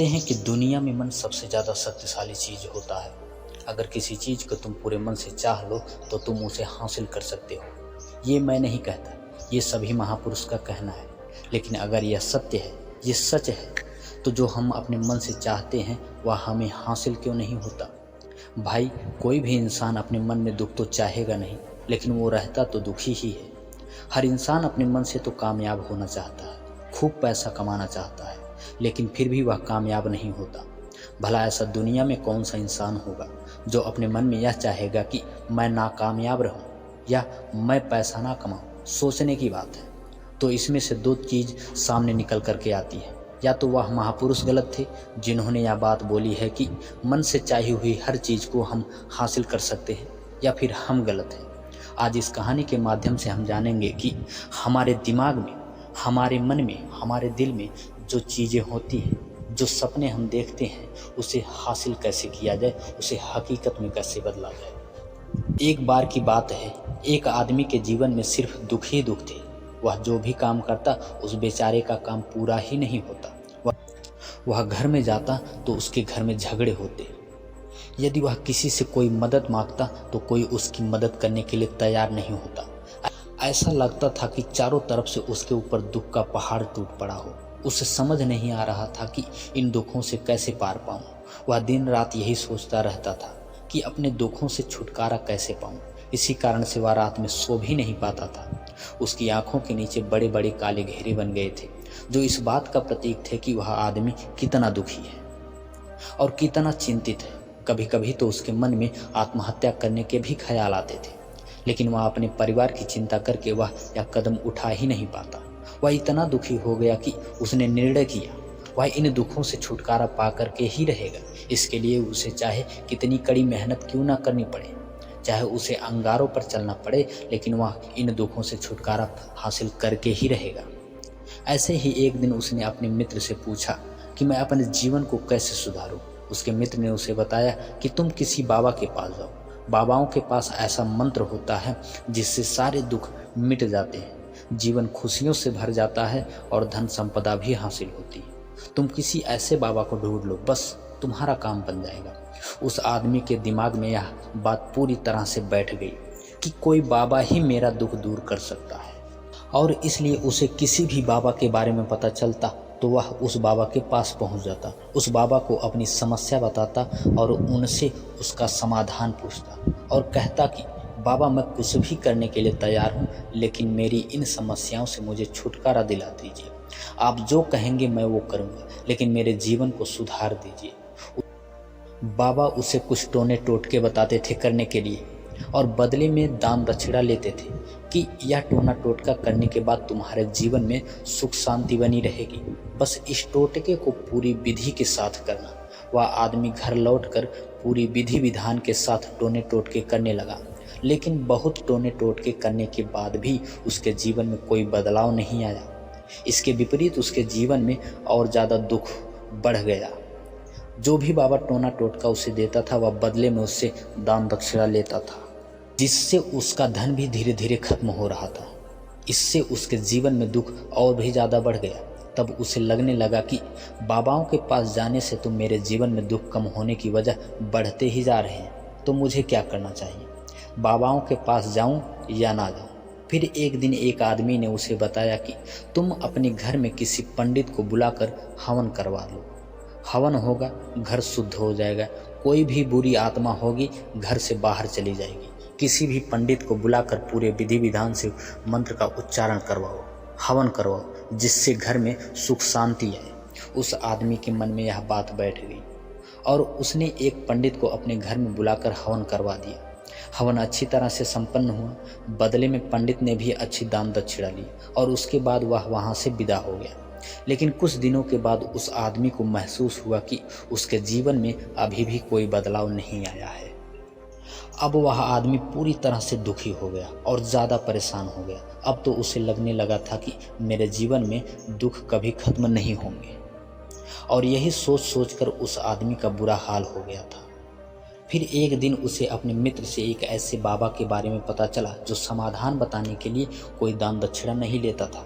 कहते हैं कि दुनिया में मन सबसे ज़्यादा शक्तिशाली चीज़ होता है। अगर किसी चीज़ को तुम पूरे मन से चाह लो तो तुम उसे हासिल कर सकते हो। ये मैं नहीं कहता, ये सभी महापुरुष का कहना है। लेकिन अगर यह सत्य है, ये सच है, तो जो हम अपने मन से चाहते हैं वह हमें हासिल क्यों नहीं होता। भाई, कोई भी इंसान अपने मन में दुख तो चाहेगा नहीं, लेकिन वो रहता तो दुखी ही है। हर इंसान अपने मन से तो कामयाब होना चाहता है, खूब पैसा कमाना चाहता है, लेकिन फिर भी वह कामयाब नहीं होता। भला ऐसा दुनिया में कौन सा इंसान होगा जो अपने मन में यह चाहेगा कि मैं नाकामयाब रहूं या मैं पैसा ना कमाऊं। सोचने की बात है। तो इसमें से दो चीज़ सामने निकल करके आती है। या तो वह महापुरुष गलत थे जिन्होंने यह बात बोली है कि मन से चाही हुई हर चीज़ को हम हासिल कर सकते हैं, या फिर हम गलत हैं। आज इस कहानी के माध्यम से हम जानेंगे कि हमारे दिमाग में, हमारे मन में, हमारे दिल में जो चीज़ें होती हैं, जो सपने हम देखते हैं, उसे हासिल कैसे किया जाए, उसे हकीकत में कैसे बदला जाए। एक बार की बात है, एक आदमी के जीवन में सिर्फ दुख ही दुख थे। वह जो भी काम करता उस बेचारे का काम पूरा ही नहीं होता। वह घर में जाता तो उसके घर में झगड़े होते। यदि वह किसी से कोई मदद मांगता तो कोई उसकी मदद करने के लिए तैयार नहीं होता। ऐसा लगता था कि चारों तरफ से उसके ऊपर दुख का पहाड़ टूट पड़ा हो। उसे समझ नहीं आ रहा था कि इन दुखों से कैसे पार पाऊं। वह दिन रात यही सोचता रहता था कि अपने दुखों से छुटकारा कैसे पाऊं। इसी कारण से वह रात में सो भी नहीं पाता था। उसकी आंखों के नीचे बड़े बड़े काले घेरे बन गए थे, जो इस बात का प्रतीक थे कि वह आदमी कितना दुखी है और कितना चिंतित है। कभी कभी तो उसके मन में आत्महत्या करने के भी ख्याल आते थे, लेकिन वह अपने परिवार की चिंता करके वह यह कदम उठा ही नहीं पाता। वह इतना दुखी हो गया कि उसने निर्णय किया वह इन दुखों से छुटकारा पा करके ही रहेगा। इसके लिए उसे चाहे कितनी कड़ी मेहनत क्यों ना करनी पड़े, चाहे उसे अंगारों पर चलना पड़े, लेकिन वह इन दुखों से छुटकारा हासिल करके ही रहेगा। ऐसे ही एक दिन उसने अपने मित्र से पूछा कि मैं अपने जीवन को कैसे सुधारूं। उसके मित्र ने उसे बताया कि तुम किसी बाबा के पास जाओ। बाबाओं के पास ऐसा मंत्र होता है जिससे सारे दुख मिट जाते हैं, जीवन खुशियों से भर जाता है और धन संपदा भी हासिल होती है। तुम किसी ऐसे बाबा को ढूंढ लो, बस तुम्हारा काम बन जाएगा। उस आदमी के दिमाग में यह बात पूरी तरह से बैठ गई कि कोई बाबा ही मेरा दुख दूर कर सकता है, और इसलिए उसे किसी भी बाबा के बारे में पता चलता तो वह उस बाबा के पास पहुंच जाता, उस बाबा को अपनी समस्या बताता और उनसे उसका समाधान पूछता और कहता कि बाबा, मैं कुछ भी करने के लिए तैयार हूँ, लेकिन मेरी इन समस्याओं से मुझे छुटकारा दिला दीजिए। आप जो कहेंगे मैं वो करूँगा, लेकिन मेरे जीवन को सुधार दीजिए। बाबा उसे कुछ टोने टोटके बताते थे करने के लिए, और बदले में दान दक्षिणा लेते थे कि यह टोना टोटका करने के बाद तुम्हारे जीवन में सुख शांति बनी रहेगी। बस इस टोटके को पूरी विधि के साथ करना। वह आदमी घर लौटकर पूरी विधि विधान के साथ टोने टोटके करने लगा, लेकिन बहुत टोने टोटके करने के बाद भी उसके जीवन में कोई बदलाव नहीं आया। इसके विपरीत उसके जीवन में और ज़्यादा दुख बढ़ गया। जो भी बाबा टोना टोटका उसे देता था, वह बदले में उससे दान दक्षिणा लेता था, जिससे उसका धन भी धीरे धीरे खत्म हो रहा था। इससे उसके जीवन में दुख और भी ज़्यादा बढ़ गया। तब उसे लगने लगा कि बाबाओं के पास जाने से तो मेरे जीवन में दुख कम होने की वजह बढ़ते ही जा रहे हैं, तो मुझे क्या करना चाहिए? बाबाओं के पास जाऊं या ना जाऊं? फिर एक दिन एक आदमी ने उसे बताया कि तुम अपने घर में किसी पंडित को बुलाकर हवन करवा लो। हवन होगा, घर शुद्ध हो जाएगा, कोई भी बुरी आत्मा होगी घर से बाहर चली जाएगी। किसी भी पंडित को बुलाकर पूरे विधि विधान से मंत्र का उच्चारण करवाओ, हवन करवाओ, जिससे घर में सुख शांति आए। उस आदमी के मन में यह बात बैठ गई और उसने एक पंडित को अपने घर में बुलाकर हवन करवा दिया। हवन अच्छी तरह से संपन्न हुआ। बदले में पंडित ने भी अच्छी दान दक्षिणा ली और उसके बाद वह वहाँ से विदा हो गया। लेकिन कुछ दिनों के बाद उस आदमी को महसूस हुआ कि उसके जीवन में अभी भी कोई बदलाव नहीं आया है। अब वह आदमी पूरी तरह से दुखी हो गया और ज़्यादा परेशान हो गया। अब तो उसे लगने लगा था कि मेरे जीवन में दुख कभी खत्म नहीं होंगे, और यही सोच सोचकर उस आदमी का बुरा हाल हो गया था। फिर एक दिन उसे अपने मित्र से एक ऐसे बाबा के बारे में पता चला जो समाधान बताने के लिए कोई दान दक्षिणा नहीं लेता था।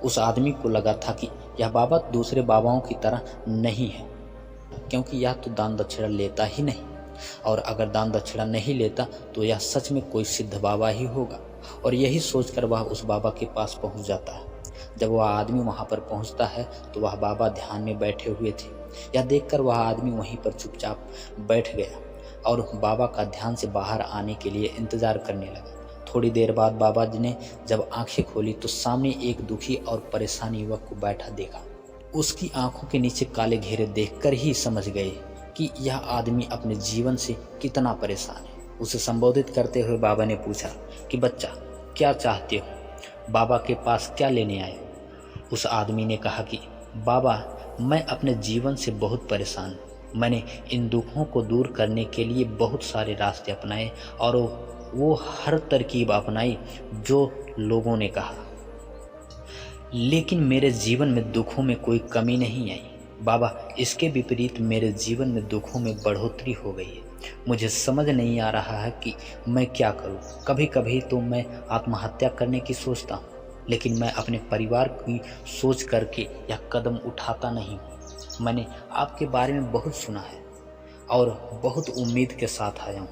उस आदमी को लगा था कि यह बाबा दूसरे बाबाओं की तरह नहीं है, क्योंकि यह तो दान दक्षिणा लेता ही नहीं, और अगर दान दक्षिणा नहीं लेता तो यह सच में कोई सिद्ध बाबा ही होगा। और यही सोचकर वह उस बाबा के पास पहुंच जाता है। जब वह आदमी वहां पर पहुंचता है तो वह बाबा ध्यान में बैठे हुए थे। यह देखकर वह आदमी वहीं पर चुपचाप बैठ गया और बाबा का ध्यान से बाहर आने के लिए इंतजार करने लगा। थोड़ी देर बाद बाबा जी ने जब आंखें खोली तो सामने एक दुखी और परेशान युवक को बैठा देखा। उसकी आंखों के नीचे काले घेरे देखकर ही समझ गए कि यह आदमी अपने जीवन से कितना परेशान है। उसे संबोधित करते हुए बाबा ने पूछा कि बच्चा, क्या चाहते हो? बाबा के पास क्या लेने आए? उस आदमी ने कहा कि बाबा, मैं अपने जीवन से बहुत परेशान हूँ। मैंने इन दुखों को दूर करने के लिए बहुत सारे रास्ते अपनाए और वो हर तरकीब अपनाई जो लोगों ने कहा, लेकिन मेरे जीवन में दुखों में कोई कमी नहीं आई। बाबा, इसके विपरीत मेरे जीवन में दुखों में बढ़ोतरी हो गई है। मुझे समझ नहीं आ रहा है कि मैं क्या करूं। कभी कभी तो मैं आत्महत्या करने की सोचता हूं, लेकिन मैं अपने परिवार की सोच करके यह कदम उठाता नहीं हूं। मैंने आपके बारे में बहुत सुना है और बहुत उम्मीद के साथ आया हूं।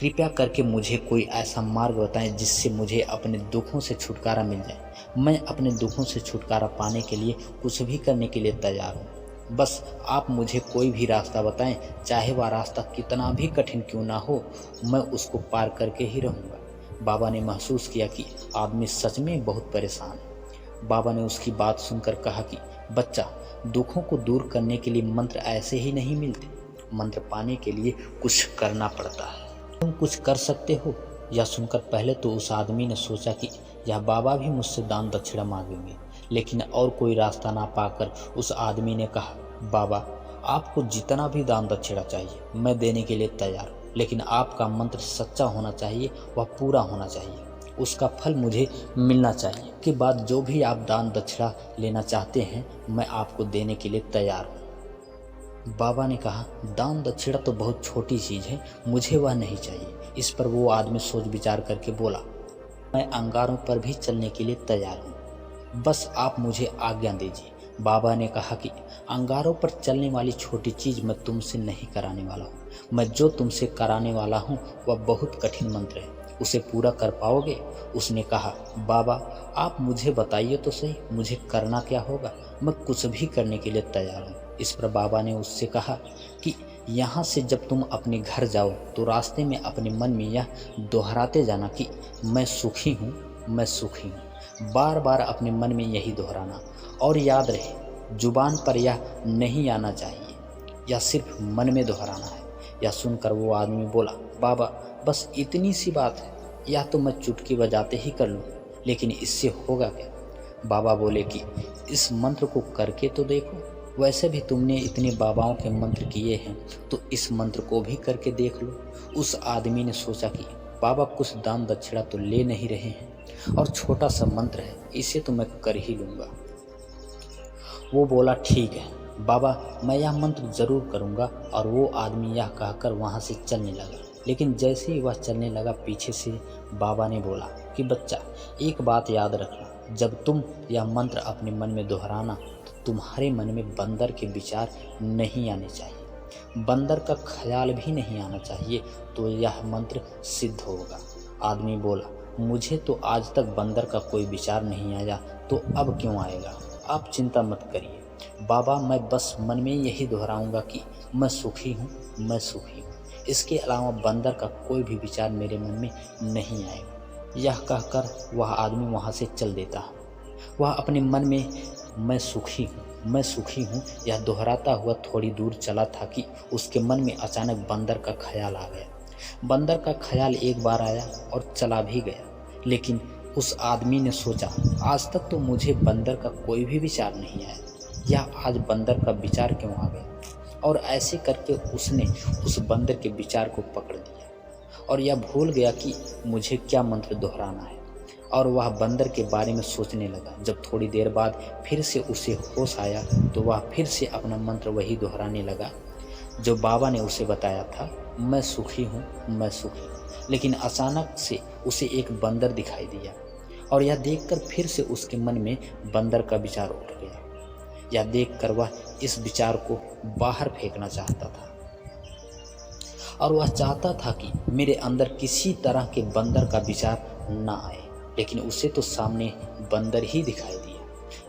कृपया करके मुझे कोई ऐसा मार्ग बताएं जिससे मुझे अपने दुखों से छुटकारा मिल जाए। मैं अपने दुखों से छुटकारा पाने के लिए कुछ भी करने के लिए तैयार हूँ। बस आप मुझे कोई भी रास्ता बताएं, चाहे वह रास्ता कितना भी कठिन क्यों ना हो, मैं उसको पार करके ही रहूँगा। बाबा ने महसूस किया कि आदमी सच में बहुत परेशान है। बाबा ने उसकी बात सुनकर कहा कि बच्चा, दुखों को दूर करने के लिए मंत्र ऐसे ही नहीं मिलते। मंत्र पाने के लिए कुछ करना पड़ता है। तुम कुछ कर सकते हो? यह सुनकर पहले तो उस आदमी ने सोचा कि यह बाबा भी मुझसे दान दक्षिणा मांगेंगे, लेकिन और कोई रास्ता ना पाकर उस आदमी ने कहा, बाबा, आपको जितना भी दान दक्षिणा चाहिए मैं देने के लिए तैयार हूँ, लेकिन आपका मंत्र सच्चा होना चाहिए, वह पूरा होना चाहिए। उसका फल मुझे मिलना चाहिए। के बाद जो भी आप दान दक्षिणा लेना चाहते हैं मैं आपको देने के लिए तैयार हूँ। बाबा ने कहा, दान दक्षिणा तो बहुत छोटी चीज़ है, मुझे वह नहीं चाहिए। इस पर वो आदमी सोच विचार करके बोला, मैं अंगारों पर भी चलने के लिए तैयार हूँ, बस आप मुझे आज्ञा दीजिए। बाबा ने कहा कि अंगारों पर चलने वाली छोटी चीज़ मैं तुमसे नहीं कराने वाला हूँ। मैं जो तुमसे कराने वाला हूँ वह बहुत कठिन मंत्र है, उसे पूरा कर पाओगे? उसने कहा, बाबा, आप मुझे बताइए तो सही, मुझे करना क्या होगा? मैं कुछ भी करने के लिए तैयार हूँ। इस पर बाबा ने उससे कहा कि यहाँ से जब तुम अपने घर जाओ तो रास्ते में अपने मन में यह दोहराते जाना कि मैं सुखी हूँ, मैं सुखी हूँ। बार बार अपने मन में यही दोहराना, और याद रहे जुबान पर यह नहीं आना चाहिए, यह सिर्फ मन में दोहराना है। यह सुनकर वो आदमी बोला, बाबा, बस इतनी सी बात है, यह तो मैं चुटकी बजाते ही कर लूँ, लेकिन इससे होगा क्या? बाबा बोले कि इस मंत्र को करके तो देखो, वैसे भी तुमने इतने बाबाओं के मंत्र किए हैं तो इस मंत्र को भी करके देख लो। उस आदमी ने सोचा कि बाबा कुछ दान दक्षिणा तो ले नहीं रहे हैं और छोटा सा मंत्र है, इसे तो मैं कर ही लूँगा। वो बोला, ठीक है बाबा, मैं यह मंत्र ज़रूर करूँगा। और वो आदमी यह कहकर वहाँ से चलने लगा। लेकिन जैसे ही वह चलने लगा, पीछे से बाबा ने बोला कि बच्चा, एक बात याद रखना, जब तुम यह मंत्र अपने मन में दोहराना तो तुम्हारे मन में बंदर के विचार नहीं आने चाहिए, बंदर का ख्याल भी नहीं आना चाहिए, तो यह मंत्र सिद्ध होगा। आदमी बोला, मुझे तो आज तक बंदर का कोई विचार नहीं आया, तो अब क्यों आएगा? आप चिंता मत करिए बाबा, मैं बस मन में यही दोहराऊंगा कि मैं सुखी हूँ, मैं सुखी हूँ। इसके अलावा बंदर का कोई भी विचार मेरे मन में नहीं आएगा। यह कहकर वह आदमी वहाँ से चल देता। वह अपने मन में मैं सुखी हूँ, मैं सुखी हूँ यह दोहराता हुआ थोड़ी दूर चला था कि उसके मन में अचानक बंदर का ख्याल आ गया। बंदर का ख्याल एक बार आया और चला भी गया, लेकिन उस आदमी ने सोचा, आज तक तो मुझे बंदर का कोई भी विचार नहीं आया, यह आज बंदर का विचार क्यों आ गया? और ऐसे करके उसने उस बंदर के विचार को पकड़ लिया और यह भूल गया कि मुझे क्या मंत्र दोहराना है, और वह बंदर के बारे में सोचने लगा। जब थोड़ी देर बाद फिर से उसे होश आया तो वह फिर से अपना मंत्र वही दोहराने लगा जो बाबा ने उसे बताया था, मैं सुखी हूँ, मैं सुखी हूँ। लेकिन अचानक से उसे एक बंदर दिखाई दिया और यह देखकर फिर से उसके मन में बंदर का विचार उठ गया। यह देखकर वह इस विचार को बाहर फेंकना चाहता था और वह चाहता था कि मेरे अंदर किसी तरह के बंदर का विचार न आए, लेकिन उसे तो सामने बंदर ही दिखाई दिया।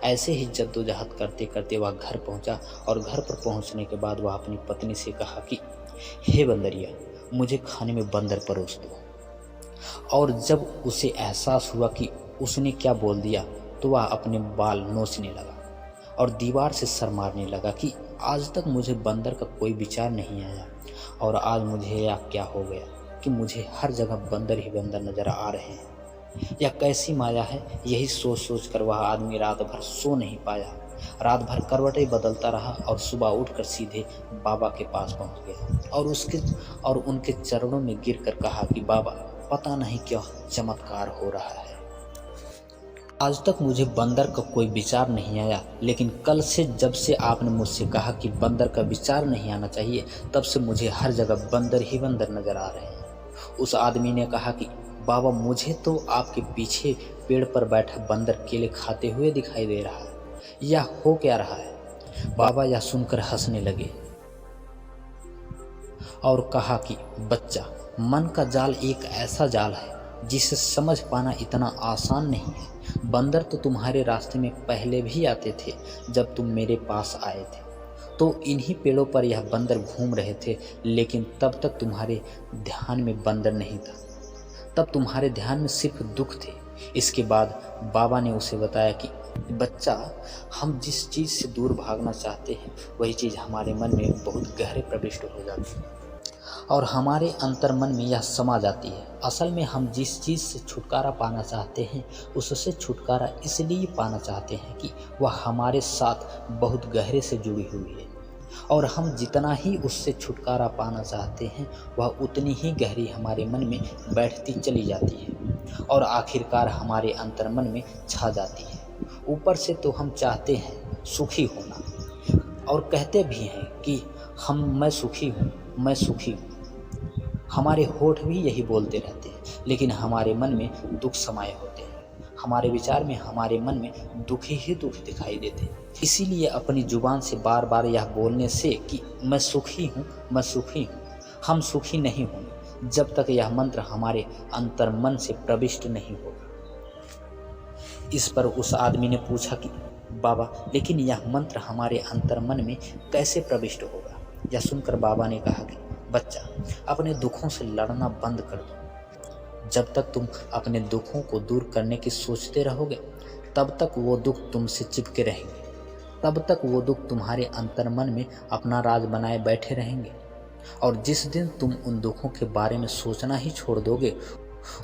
ऐसे ही जद्दोजहद करते करते वह घर पहुंचा और घर पर पहुंचने के बाद वह अपनी पत्नी से कहा कि हे बंदरिया, मुझे खाने में बंदर परोस दो। और जब उसे एहसास हुआ कि उसने क्या बोल दिया तो वह अपने बाल नोचने लगा और दीवार से सर मारने लगा कि आज तक मुझे बंदर का कोई विचार नहीं आया और आज मुझे यह क्या हो गया कि मुझे हर जगह बंदर ही बंदर नजर आ रहे हैं। यह कैसी माया है। यही सोच सोच कर वह आदमी रात भर सो नहीं पाया। रात भर करवटें बदलता रहा और सुबह उठकर सीधे बाबा के पास पहुंच गया और उनके चरणों में गिरकर कहा कि बाबा, पता नहीं क्या चमत्कार हो रहा है। आज तक मुझे बंदर का कोई विचार नहीं आया, लेकिन कल से जब से आपने मुझसे कहा कि बंदर का विचार नहीं आना चाहिए, तब से मुझे हर जगह बंदर ही बंदर नजर आ रहे हैं। उस आदमी ने कहा कि बाबा, मुझे तो आपके पीछे पेड़ पर बैठा बंदर केले खाते हुए दिखाई दे रहा है। यह हो क्या रहा है? बाबा यह सुनकर हंसने लगे और कहा कि बच्चा, मन का जाल एक ऐसा जाल है जिसे समझ पाना इतना आसान नहीं है। बंदर तो तुम्हारे रास्ते में पहले भी आते थे। जब तुम मेरे पास आए थे तो इन्हीं पेड़ों पर यह बंदर घूम रहे थे, लेकिन तब तक तुम्हारे ध्यान में बंदर नहीं था। तब तुम्हारे ध्यान में सिर्फ दुख थे। इसके बाद बाबा ने उसे बताया कि बच्चा, हम जिस चीज़ से दूर भागना चाहते हैं वही चीज़ हमारे मन में बहुत गहरे प्रविष्ट हो जाती है और हमारे अंतर्मन में यह समा जाती है। असल में हम जिस चीज़ से छुटकारा पाना चाहते हैं उससे छुटकारा इसलिए पाना चाहते हैं कि वह हमारे साथ बहुत गहरे से जुड़ी हुई है और हम जितना ही उससे छुटकारा पाना चाहते हैं वह उतनी ही गहरी हमारे मन में बैठती चली जाती है और आखिरकार हमारे अंतर्मन में छा जाती है। ऊपर से तो हम चाहते हैं सुखी होना और कहते भी हैं कि मैं सुखी हूँ, मैं सुखी हूँ। हमारे होठ भी यही बोलते रहते हैं, लेकिन हमारे मन में दुख समाये होते हैं। हमारे विचार में, हमारे मन में दुख ही दुख दिखाई देते हैं। इसीलिए अपनी जुबान से बार बार यह बोलने से कि मैं सुखी हूँ, मैं सुखी हूँ, हम सुखी नहीं होंगे जब तक यह मंत्र हमारे अंतर्मन से प्रविष्ट नहीं होगा। इस पर उस आदमी ने पूछा कि बाबा, लेकिन यह मंत्र हमारे अंतर्मन में कैसे प्रविष्ट होगा? यह सुनकर बाबा ने कहा कि बच्चा, अपने दुखों से लड़ना बंद कर दो। जब तक तुम अपने दुखों को दूर करने की सोचते रहोगे तब तक वो दुख तुमसे चिपके रहेंगे। तब तक वो दुख तुम्हारे अंतर्मन में अपना राज बनाए बैठे रहेंगे और जिस दिन तुम उन दुखों के बारे में सोचना ही छोड़ दोगे,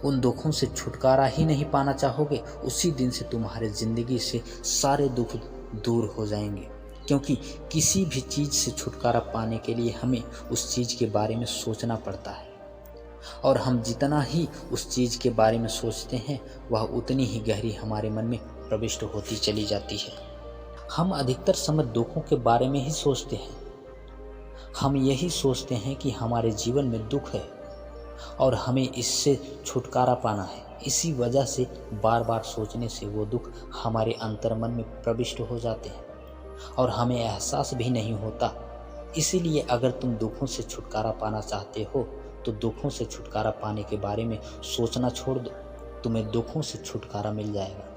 उन दुखों से छुटकारा ही नहीं पाना चाहोगे, उसी दिन से तुम्हारे ज़िंदगी से सारे दुख दूर हो जाएंगे। क्योंकि किसी भी चीज़ से छुटकारा पाने के लिए हमें उस चीज़ के बारे में सोचना पड़ता है और हम जितना ही उस चीज़ के बारे में सोचते हैं वह उतनी ही गहरी हमारे मन में प्रविष्ट होती चली जाती है। हम अधिकतर समय दुखों के बारे में ही सोचते हैं। हम यही सोचते हैं कि हमारे जीवन में दुख है और हमें इससे छुटकारा पाना है। इसी वजह से बार बार सोचने से वो दुख हमारे अंतर्मन में प्रविष्ट हो जाते हैं और हमें एहसास भी नहीं होता। इसीलिए अगर तुम दुखों से छुटकारा पाना चाहते हो तो दुखों से छुटकारा पाने के बारे में सोचना छोड़ दो, तुम्हें दुखों से छुटकारा मिल जाएगा।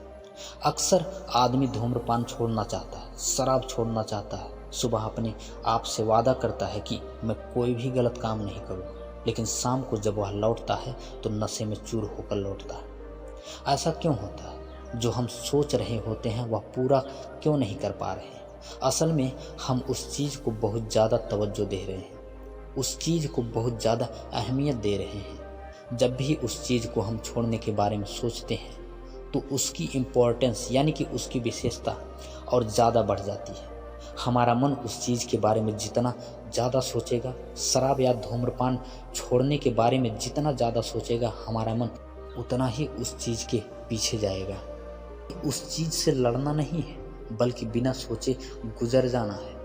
अक्सर आदमी धूम्रपान छोड़ना चाहता है, शराब छोड़ना चाहता है, सुबह अपने आप से वादा करता है कि मैं कोई भी गलत काम नहीं करूँगा, लेकिन शाम को जब वह लौटता है तो नशे में चूर होकर लौटता है। ऐसा क्यों होता है? जो हम सोच रहे होते हैं वह पूरा क्यों नहीं कर पा रहे हैं? असल में हम उस चीज़ को बहुत ज़्यादा तवज्जो दे रहे हैं, उस चीज़ को बहुत ज़्यादा अहमियत दे रहे हैं। जब भी उस चीज़ को हम छोड़ने के बारे में सोचते हैं तो उसकी इम्पोर्टेंस यानी कि उसकी विशेषता और ज़्यादा बढ़ जाती है। हमारा मन उस चीज़ के बारे में जितना ज़्यादा सोचेगा, शराब या धूम्रपान छोड़ने के बारे में जितना ज़्यादा सोचेगा, हमारा मन उतना ही उस चीज़ के पीछे जाएगा। उस चीज़ से लड़ना नहीं है बल्कि बिना सोचे गुजर जाना है।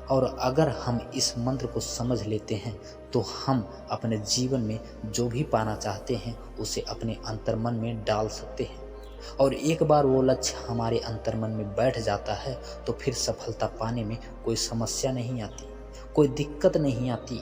और अगर हम इस मंत्र को समझ लेते हैं तो हम अपने जीवन में जो भी पाना चाहते हैं उसे अपने अंतर्मन में डाल सकते हैं। और एक बार वो लक्ष्य हमारे अंतर्मन में बैठ जाता है तो फिर सफलता पाने में कोई समस्या नहीं आती, कोई दिक्कत नहीं आती।